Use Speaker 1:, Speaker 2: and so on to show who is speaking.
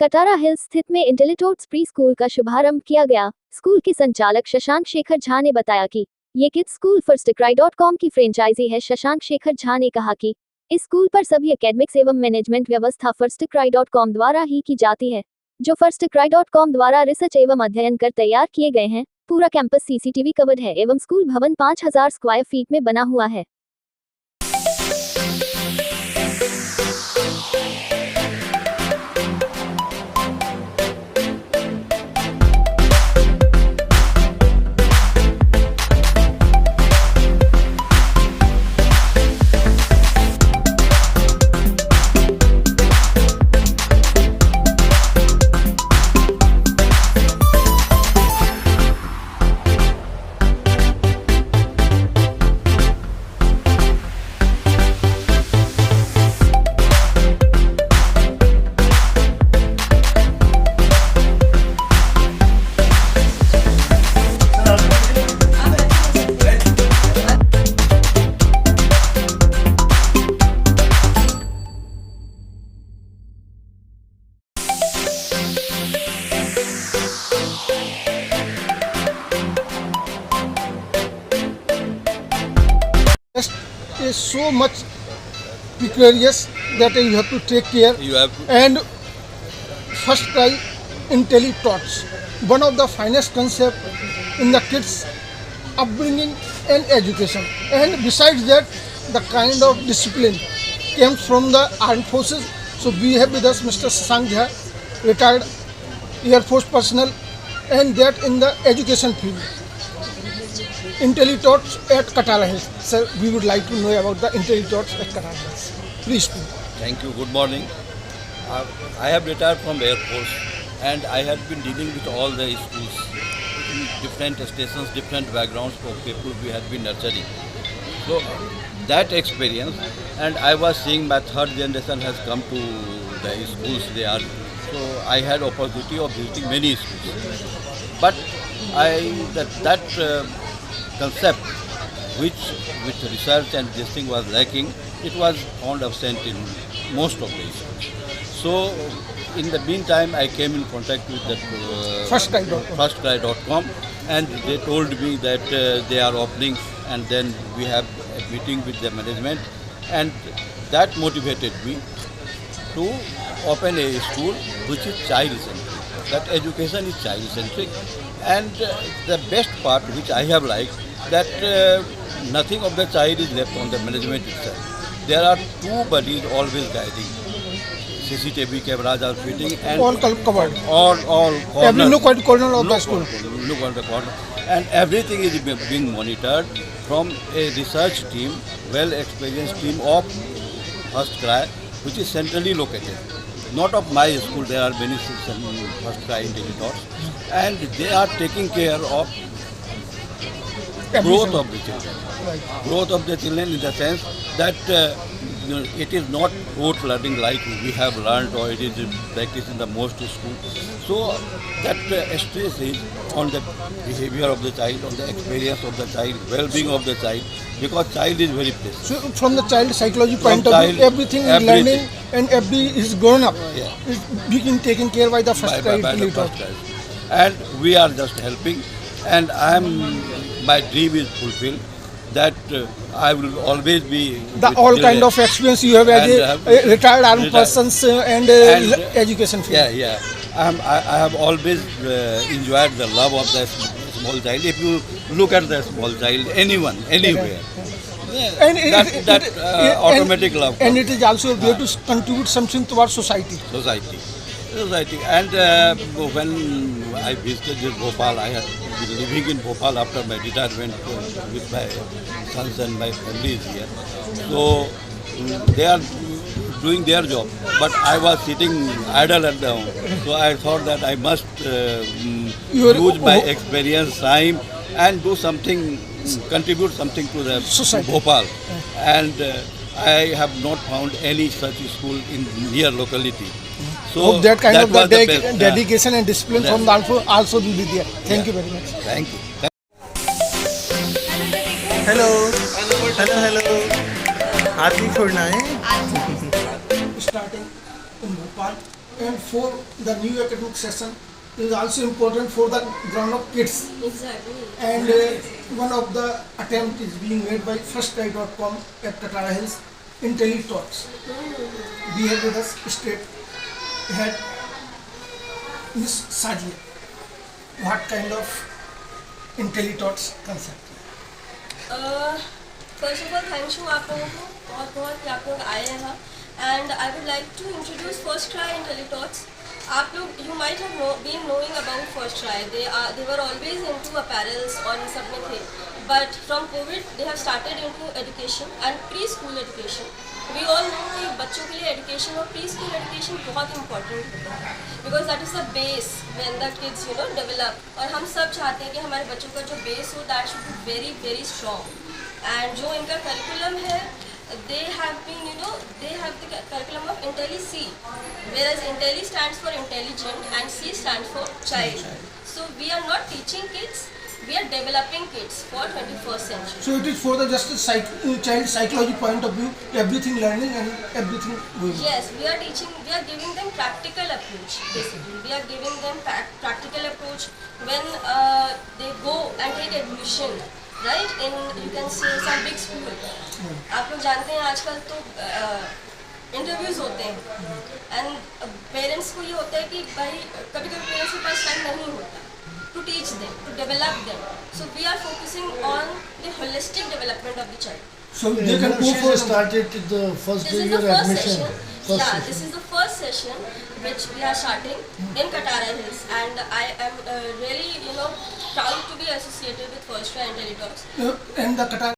Speaker 1: Katara hills स्थित में इंटेलीटोट्स pre school का शुभारंभ किया गया। स्कूल के संचालक शशांक शेखर झा ने बताया कि ये किड्स स्कूल फर्स्टक्राई.com की फ्रेंचाइजी है। शशांक शेखर झा ने कहा कि इस स्कूल पर सभी एकेडमिक्स एवं मैनेजमेंट व्यवस्था फर्स्टक्राई.com द्वारा ही की जाती है, जो फर्स्टक्राई.com द्वारा रिसर्च एवं अध्ययन कर तैयार किए गए हैं। पूरा कैंपस सीसीटीवी कवर्ड है एवं स्कूल भवन 5000 स्क्वायर फीट में बना हुआ है।
Speaker 2: Is so much precarious that you have to take care. And first try IntelliTots, one of the finest concept in the kids upbringing and education. And besides that, the kind of discipline comes from the armed forces. So we have with us Mr. Shashank Jha, retired Air Force personnel, and that in the education field. IntelliTots at Kataraa Hills. Sir, we would like to know about the IntelliTots at Kataraa Hills. Please.
Speaker 3: Thank you. Good morning. I have retired from Air Force and I have been dealing with all the schools in different stations, different backgrounds of people we have been nurturing. So that experience, and I was seeing my third generation has come to the schools they are. So I had opportunity of visiting many schools. But that concept which with research and this thing was lacking, it was found absent in most of the schools. So in the meantime I came in contact with that Firstcry.com, and they told me that they are opening, and then we have a meeting with the management, and that motivated me to open a school which is child centric. That education is child centric, and the best part which I have liked, that nothing of the child is left on the management itself. There are two bodies always guiding. CCTV cameras are fitting, and
Speaker 2: all covered.
Speaker 3: All corners.
Speaker 2: Every nook and corner of the school.
Speaker 3: Look on the corner, and everything is being monitored from a research team, well-experienced team of Firstcry, which is centrally located. Not of my school. There are many Firstcry IntelliTots, and they are taking care of growth of the children.
Speaker 2: Right.
Speaker 3: Growth of the children in the sense that it is not rote learning like we have learned or it is practiced in the most schools. So that stress is on the behavior of the child, on the experience of the child, well-being of the child, because child is very precious.
Speaker 2: So from the child psychology point of view, everything is learning and every is grown up.
Speaker 3: Yeah.
Speaker 2: Is being taken care by the Firstcry IntelliTots.
Speaker 3: And we are just helping, and my dream is fulfilled, that I will always be
Speaker 2: the all kind of experience you have as a retired armed persons and education field.
Speaker 3: Yeah. I have always enjoyed the love of the small child. If you look at the small child, anyone, anywhere,
Speaker 2: And
Speaker 3: that automatic love.
Speaker 2: And it is also there to contribute something towards society.
Speaker 3: And when I visited Bhopal, I had been living in Bhopal after my retirement with my sons and my family is here. So they are doing their job, but I was sitting idle at the home. So I thought that I must use my experience, time, and do something, contribute something to the
Speaker 2: society.
Speaker 3: Bhopal. And I have not found any such school in near locality. So
Speaker 2: hope that kind of
Speaker 3: was the
Speaker 2: dedication and discipline from the also will be there. Thank you very much.
Speaker 3: Thank you.
Speaker 4: Hello हाथ नहीं छोड़ना है.
Speaker 2: Starting in Bhopal, and for the new academic session is also important for the grown-up kids.
Speaker 4: Exactly.
Speaker 2: And one of the attempt is being made by FirstCry.com at Katara Hills, IntelliTalks. We have with us state head Miss Sadia. What kind of IntelliTalks concept?
Speaker 4: First of all thank you आप लोगों को बहुत बहुत कि आप लोग आए हैं यहाँ and I would like to introduce FirstCry Intellitots. आप लोग you might have been knowing about FirstCry. They were always into apparels और इन सब में थे, but from Covid they have started into education and pre school education. We all know कि बच्चों के लिए एजुकेशन और प्री स्कूल एजुकेशन बहुत इंपॉर्टेंट होता है because that is the base when the kids develop. और हम सब चाहते हैं कि हमारे बच्चों का जो बेस हो that should be very very strong. And जो इनका करिकुलम है they have the curriculum of IntelliC, whereas Intelli stands for intelligent and C stands for child. So we are not teaching kids, we are developing kids for 21st century.
Speaker 2: So it is for the just child psychology point of view, everything learning and everything going.
Speaker 4: Yes, we are giving them practical approach basically. We are giving them practical approach when they go and take admission. Right in you can say some big school. आप लोग जानते हैं आजकल तो interviews होते हैं and parents को ये होता है कि भाई कभी कभी पेरेंट्स के पास टाइम नहीं होता to teach them, to develop them. So we are focusing on the holistic development of the child.
Speaker 2: So they can go for
Speaker 5: started the first
Speaker 4: This
Speaker 5: day
Speaker 4: is the
Speaker 5: your
Speaker 4: first
Speaker 5: admission.
Speaker 4: session.
Speaker 5: First
Speaker 4: Yeah,
Speaker 5: session.
Speaker 4: this is the first session which we are starting in Katara Hills, and I am really proud to be associated with First Try IntelliTalks.
Speaker 2: and the Qatar